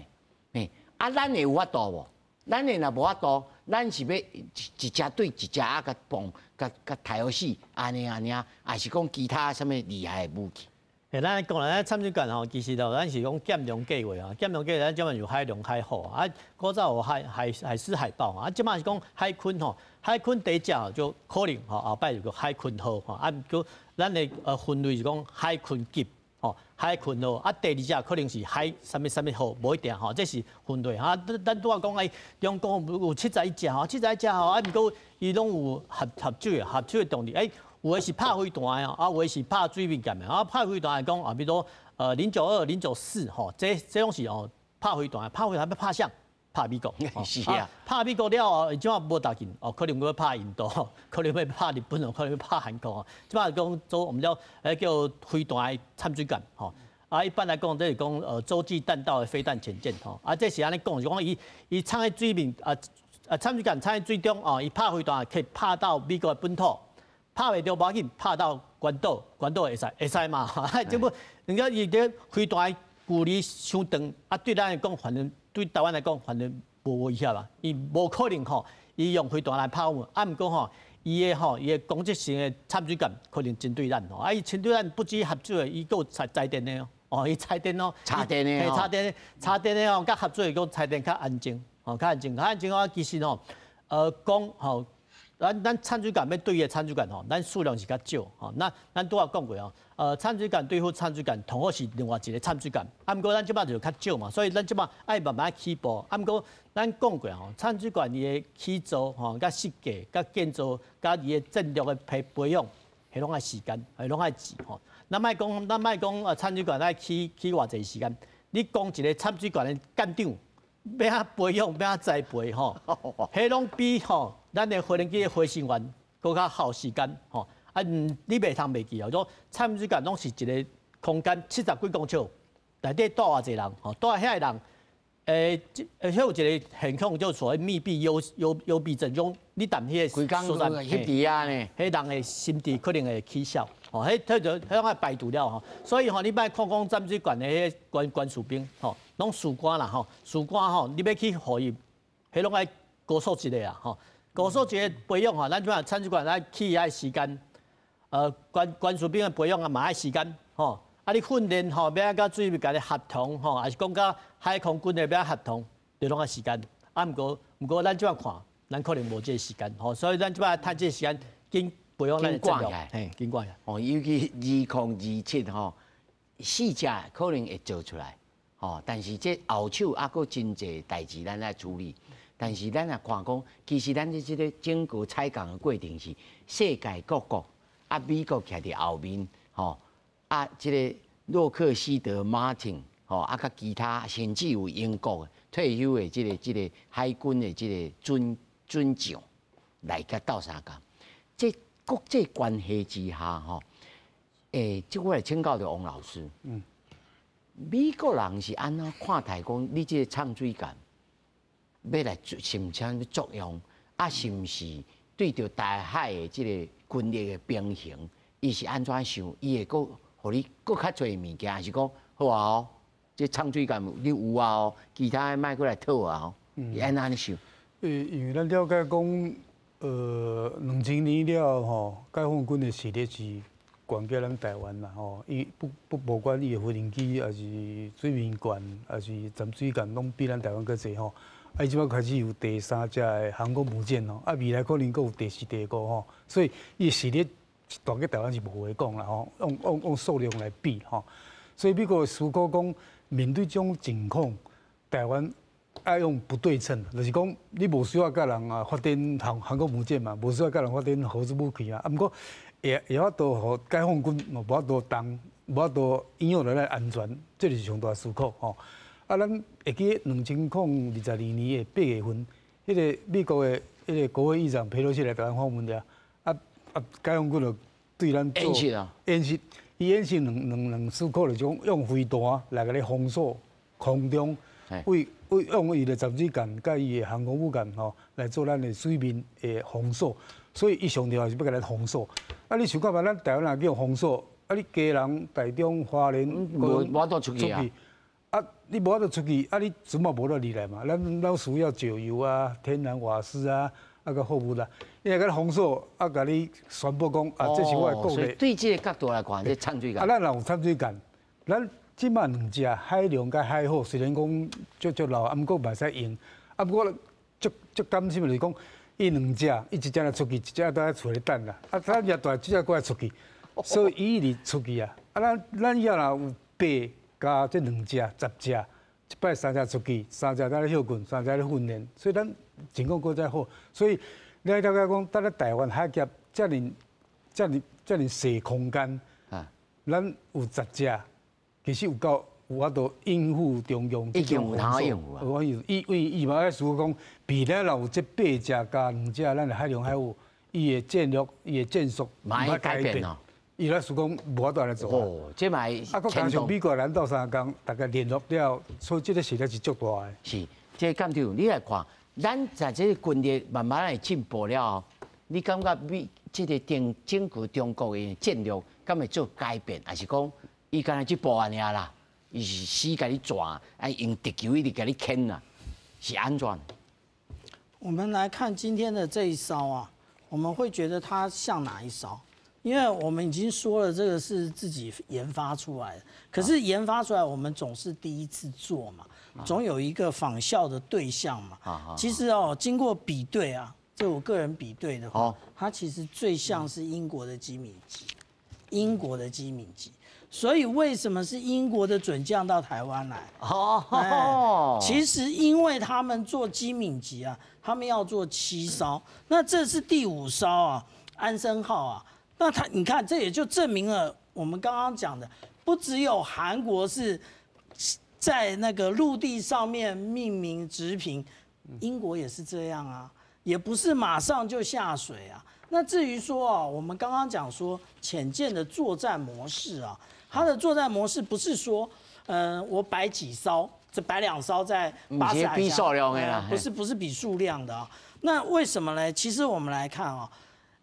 咱会有法度无？咱会若无法度，咱是要一只对一只啊，甲蹦甲抬好死，安尼，还是讲其他什么厉害的武器？咱讲咱参水舰吼，其实就咱是讲减量计划啊，减量计划咱即满有海量海好啊，古早有海狮海豹啊，即满是讲海鲲吼，海鲲第一只就可能吼后摆就叫海鲲号吼，啊，叫咱的分类是讲海鲲级。海鲲号啊，第二只可能是海什么号，无一定吼，这是分类哈。咱拄仔讲中国有71只吼，71只吼，啊，毋过伊拢有合手的动力，有的是拍飞弹的啊，有的是拍水面舰的啊。拍飞弹来讲啊，比如说092、094吼，这拢是拍飞弹要拍啥？拍美国，是啊，拍美国了后，即马无打紧可能要拍印度，可能要拍日本可能要拍韩国即马讲做我们叫飞弹的参水舰一般来讲，这是讲洲际弹道的飞弹潜舰这是安尼讲，是讲伊藏在水面参水舰藏在水中伊拍飞弹可以拍到美国的本土，拍袂到无要紧，拍到关岛会使嘛这不人家伊个飞弹距离伤长对咱来讲反正。对台湾来讲，反正无威胁啦，伊无可能伊用飞弹来拍我们。毋过伊的攻击性的参水舰可能针对咱伊针对咱不止合作的，伊有载电的伊载电插电的，插电的甲合作的讲插电较安静较安静其实讲咱参水舰要对的参水舰咱数量是较少咱拄仔讲过参水舰对付参水舰同好是另外一个参水舰毋过咱即摆就较少嘛，所以咱即摆爱慢慢起步毋过咱讲过参水舰伊的起造甲设计甲建造甲伊的战略的培养迄拢爱时间拢爱钱咱莫讲参水舰爱起偌济时间，你讲一个参水舰的舰长要培养要栽培迄拢比咱的飞行机的飞行员搁较耗时间你袂通袂记说参水舰拢是一个空间70几公尺，内底住偌济人住遐个人有一个现况叫所谓密闭幽闭症，种你踮迄个所在翕伫啊呢，迄人的心智可能会起效迄种爱排除了所以你莫看讲参水舰的迄官士兵拢士官啦士官你要去互伊，迄拢爱高素质的啦高素质的培养咱即摆参水舰爱起爱时间，官士兵的培养嘛爱时间你训练要甲水面甲你合同还是讲甲海空军的要合同，就拢爱时间毋过咱即摆看，咱可能无这个时间所以咱即摆趁这个时间紧培养咱的战略，紧挂下尤其20274只可能会做出来但是这后手还佫真济代志咱来处理。但是咱也看讲，其实咱这个整个采购的过程是世界各国美国徛伫后面这个洛克希德马丁甲其他甚至有英国退休的这个海军的这个准将来甲斗相共。这国际关系之下这我来请教着王老师。美国人是安怎看待讲你这个唱水舰？要来是毋是作用？是毋是对着大海的即个军力的平衡，伊是安怎想？伊会佫互你佫较侪物件，还是讲好啊这唱水舰你有啊其他的莫佫来讨啊伊安怎想？因为咱了解讲，2000年了解放军的实力是管过咱台湾啦伊不管伊的飞行机，还是水面舰，还是潜水舰，拢比咱台湾较侪伊即摆开始有第3只的航空母舰未来可能佫有第4、第5所以伊实力大概台湾是无话讲啦用数量来比所以美国思考讲，面对这种情况，台湾爱用不对称，就是讲你无需要甲人发展航空母舰嘛，无需要甲人发展核子武器嘛，毋过也法度互解放军无法度动，无法度影响到咱安全，这就是上大思考吼。啊，咱会记2022年的8月份，迄个美国的迄个国会议长佩洛西来台湾访问了，解放军就对咱做演习，伊演习两思考就讲用飞弹来甲你封锁空中，用伊的潜水舰甲伊的航空母舰吼来做咱的水面的封锁，所以伊上重要是要甲咱封锁。啊，你想看嘛，咱台湾人叫封锁，啊，你基隆、台中、花莲，无法度出去啊。啊，你无法度出去，啊，你船嘛无得入来嘛，咱需要石油啊、天然瓦斯啊，个货物啦，伊来甲你封锁，甲你宣布讲啊，这是我的国力。对这个角度来看，这掺水舰。咱若有掺水舰，咱即摆两只海量甲海好，虽然讲足老，毋过袂使用。啊，不过足甘心就是讲，伊两只，伊一只来出去，一只都喺厝里等啦。啊，咱也大，即只过来出去，所以伊一直出去啊。啊，咱以后若有8加这2只、10只，一摆3只出去，3只在咧休困，3只咧训练，所以咱情况搁再好。所以你了解讲，咱台湾海峡遮尔细空间，咱有10只，其实有法度应付中共这种封锁。我伊嘛爱思讲，未来若有这8只加2只，咱的海洋海务，伊的战略、伊的战术冇改变哦。伊咧是讲无法度来做哦，这嘛啊，佮加上美国南岛3工，大家联络了，所以这个实力是足大的。是，这舰长，你来看，咱在这个军力慢慢来进步了后，你感觉这个整个中国的战略，敢会做改变，还是讲伊干那一步安尼啦？伊是死甲你抓，用地球一直甲你牵啦，是安怎？我们来看今天的这一艘啊，我们会觉得它像哪一艘？因为我们已经说了，这个是自己研发出来的，可是研发出来，我们总是第一次做嘛，总有一个仿效的对象嘛。其实哦，经过比对啊，这我个人比对的话，它其实最像是英国的机敏级，英国的机敏级。所以为什么是英国的准将到台湾来？其实因为他们做机敏级啊，他们要做7艘，那这是第5艘啊，安森号啊。那你看，这也就证明了我们刚刚讲的，不只有韩国是在那个陆地上面命名直评，英国也是这样啊，也不是马上就下水啊。那至于说啊，我们刚刚讲说潜舰的作战模式啊，它的作战模式不是说，我摆几艘，这摆2艘在巴士海峡，不是比数量的啊。那为什么呢？其实我们来看啊。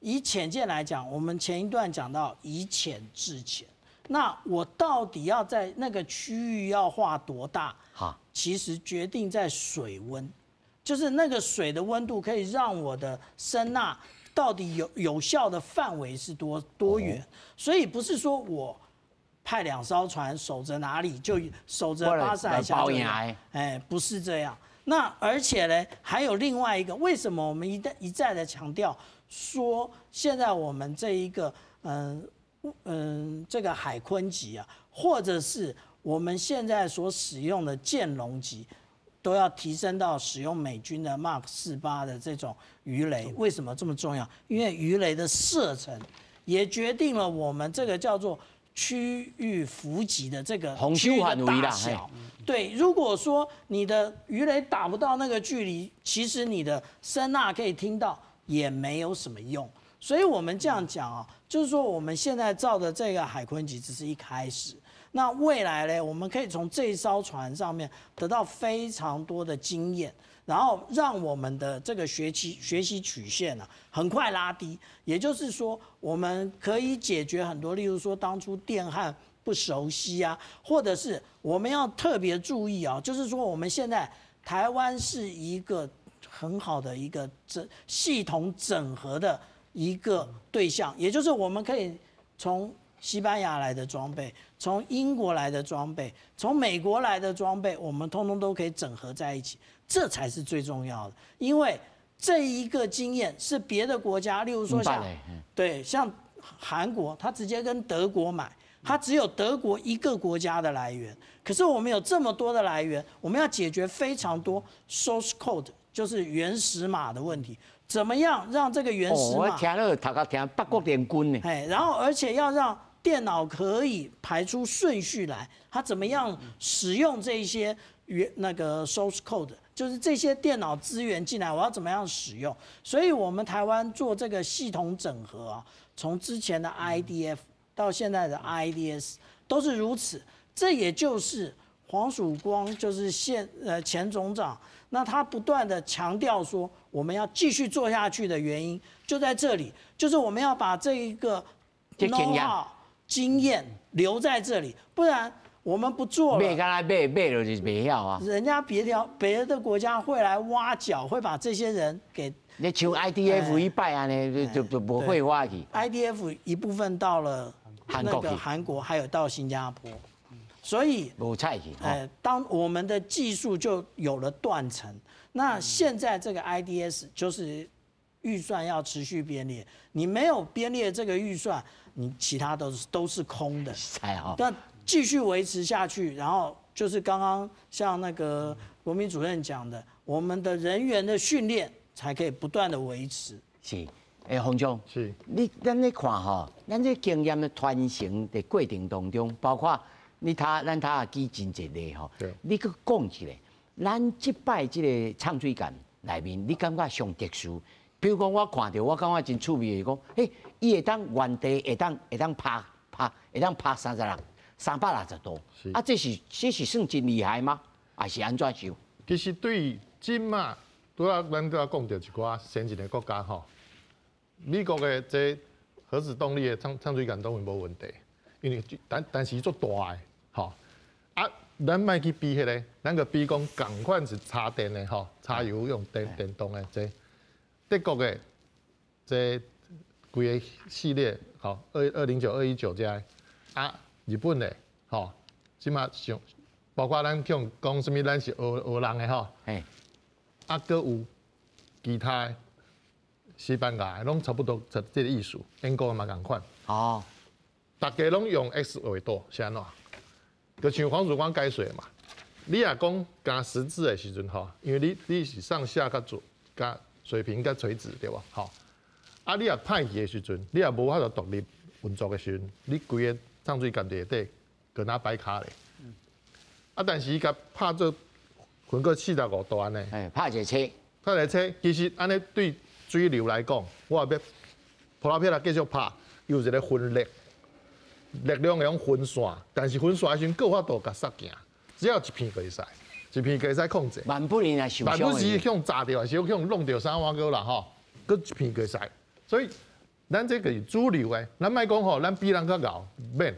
以潜舰来讲，我们前一段讲到以潜制潜，那我到底要在那个区域要画多大？其实决定在水温，就是那个水的温度可以让我的声呐到底有效的范围是多远。所以不是说我派2艘船守着哪里就守着巴士海峡，不是这样。那而且呢，还有另外一个，为什么我们一再的强调？说现在我们这一个这个海鲲级啊，或者是我们现在所使用的剑龙级，都要提升到使用美军的 Mark 48的这种鱼雷。为什么这么重要？因为鱼雷的射程也决定了我们这个叫做区域伏击的这个区域的大小。对，如果说你的鱼雷打不到那个距离，其实你的声呐可以听到。也没有什么用，所以我们这样讲啊，就是说我们现在造的这个海鲲级只是一开始，那未来呢，我们可以从这一艘船上面得到非常多的经验，然后让我们的这个学习曲线啊很快拉低，也就是说我们可以解决很多，例如说当初电焊不熟悉啊，或者是我们要特别注意啊，就是说我们现在台湾是一个很好的一个系统整合的一个对象，也就是我们可以从西班牙来的装备，从英国来的装备，从美国来的装备，我们通通都可以整合在一起，这才是最重要的。因为这一个经验是别的国家，例如说像韩国，他直接跟德国买。它只有德国一个国家的来源，可是我们有这么多的来源，我们要解决非常多 source code 就是原始码的问题，怎么样让这个原始码？我听了头壳听八国联军呢。哎，然后而且要让电脑可以排出顺序来，它怎么样使用这些那个 source code， 就是这些电脑资源进来，我要怎么样使用？所以我们台湾做这个系统整合啊，从之前的 IDF 到现在的 IDS 都是如此。这也就是黄曙光就是前总长，那他不断的强调说我们要继续做下去的原因就在这里，就是我们要把这一个 know-how 经验留在这里，不然我们不做了，买干来买了就袂晓啊。人家别的国家会来挖角，会把这些人给。你像 IDF 一拜啊呢，就不会挖去。IDF 一部分到了那个韩国，还有到新加坡，所以无菜去。当我们的技术就有了断层，那现在这个 IDS 就是预算要持续编列，你没有编列这个预算，你其他都是空的。那继续维持下去，然后就是刚刚像那个国民主任讲的，我们的人员的训练才可以不断的维持。是，洪总，是，咱咧看吼，咱这经验的传承的过程当中，包括咱也记真一个吼，你去讲一下，咱这摆这个唱水感内面，你感觉上特殊？比如讲，我看到，我感觉真趣味的，讲，伊会当原地会当拍360度，啊，这是算真厉害吗？还是安怎想？其实对于今嘛，咱都要讲到一寡先进的国家吼，美国的这核子动力的唱水杆当然无问题，因为但是做大的吼，啊，咱莫去比迄个，咱个比讲共款是插电的吼，插油用电动的这德国的这规个系列吼，209、219这啊。日本的吼，即马上包括咱讲什么，咱是学人的吼，啊，搁有其他的西班牙的，拢差不多这个意思，英国嘛共款。哦，大家拢用 X 为多，是安怎？就像黄曙光解说嘛，你若讲加实质的时阵吼，因为你是上下较做加水平较垂直对吧？吼，啊，你若歹去的时阵，你若无法度独立运作的时阵，你规个唱水杆底底，搁哪摆卡咧？啊，但是伊甲拍做分个45度安尼。拍一个车，拍一个车，其实安尼对水流来讲，我要普拉片继续拍，有一个分力，力量会用分散，但是分散的时阵，够法度甲刹行，只要一片可以使，一片可以使控制。万不然啊，受伤。万不是向炸掉，还是向弄掉啥碗糕啦吼，搁一片可以使，所以。咱这个是主流的，咱莫讲吼，咱比人较熬，免。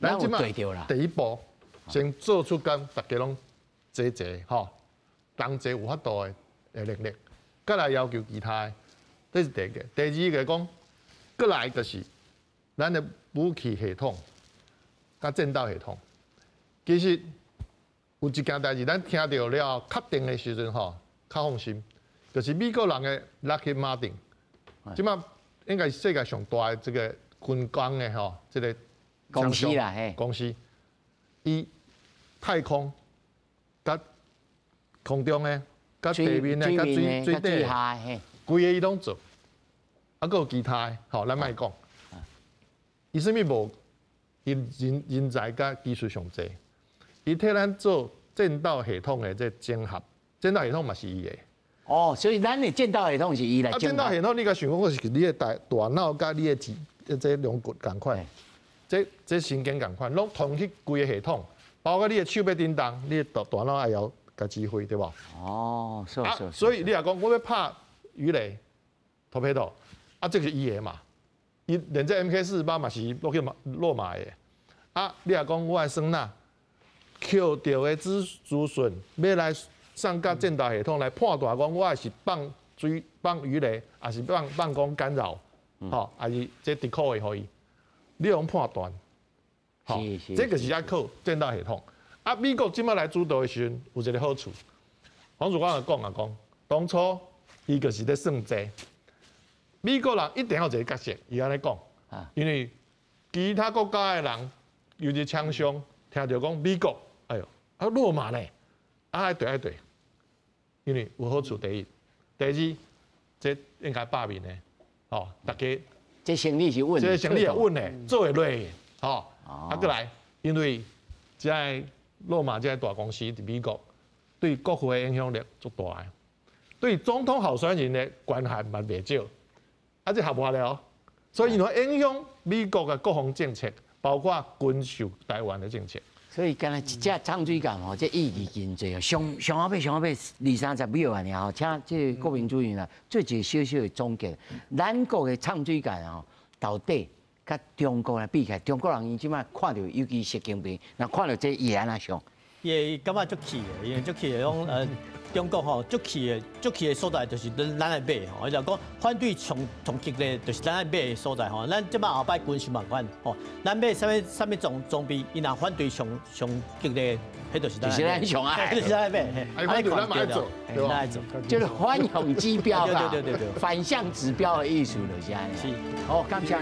咱即马第一步，先做出间，大家拢坐吼，同齐有法度的能力，再来要求其他的，这是第一个。第二个讲，再来就是咱的武器系统，甲战斗系统。其实有一件代志，咱听到了确定的时阵吼，较放心，就是美国人的 Lockheed Martin， 即马。应该是世界上大的这个军工的吼，这个公司啦，公司，伊太空、甲空中的、甲地面的、甲水底的，规个伊拢做，啊，搁有其他的，吼，咱莫讲，伊啥物无？伊人才甲技术上济，伊替咱做战斗系统的这整合，战斗系统嘛是伊的。哦，所以咱的战斗系统是伊来整合。战斗系统你甲想讲是你的大脑甲你的这龙骨共款，这神经共款，拢同去规个系统，包括你的手要叮当，你的大脑也要甲指挥，对无？哦，是。所以你若讲我要拍鱼雷、torpedo， 啊，这个是伊的嘛，伊连这 MK48嘛是落马的，啊，你若讲我的声呐 ，Q 到的资讯要来。上甲战斗系统来判断讲，我是放鱼雷，还是放光干扰，吼，还是这 decoy 可以，你用判断，好，这个是要靠战斗系统。啊，美国即摆来主导的时阵，有一个好处，黄曙光讲，当初伊就是咧算这，美国人一定要有一个角色，伊安尼讲，因为其他国家的人，尤其枪伤，听到讲美国，哎呦，啊落马咧，爱对。因为有好处第一，第二，这应该罢免的，哦，大家这生理是稳，这生理也稳的，做会落的，哦，过来，因为这罗马这大公司伫美国对国会的影响力足大的，对总统候选人的关系嘛袂少，这合法了，所以会影响美国的各方政策，包括军售台湾的政策。所以刚才一只唱水感吼，这意义真侪哦。上后尾20-30秒安尼吼，请这国民主义啦做一个小小的总结。咱国的唱水感吼，到底甲中国来比起来，中国人伊即摆看到，尤其习近平，那看到这伊安那想，伊感觉足气的，因为足气的讲中国吼足气的所在就是咱来买吼，伊就讲反对上激烈就是咱来买的所在吼。咱即摆后摆军事嘛款吼，咱买啥物装备，伊若反对上激烈，迄就是咱上爱，就是咱来买，反对咱嘛爱做，对吧？就是反向指标啦，对，反向指标的艺术就是安尼。是，好，感谢。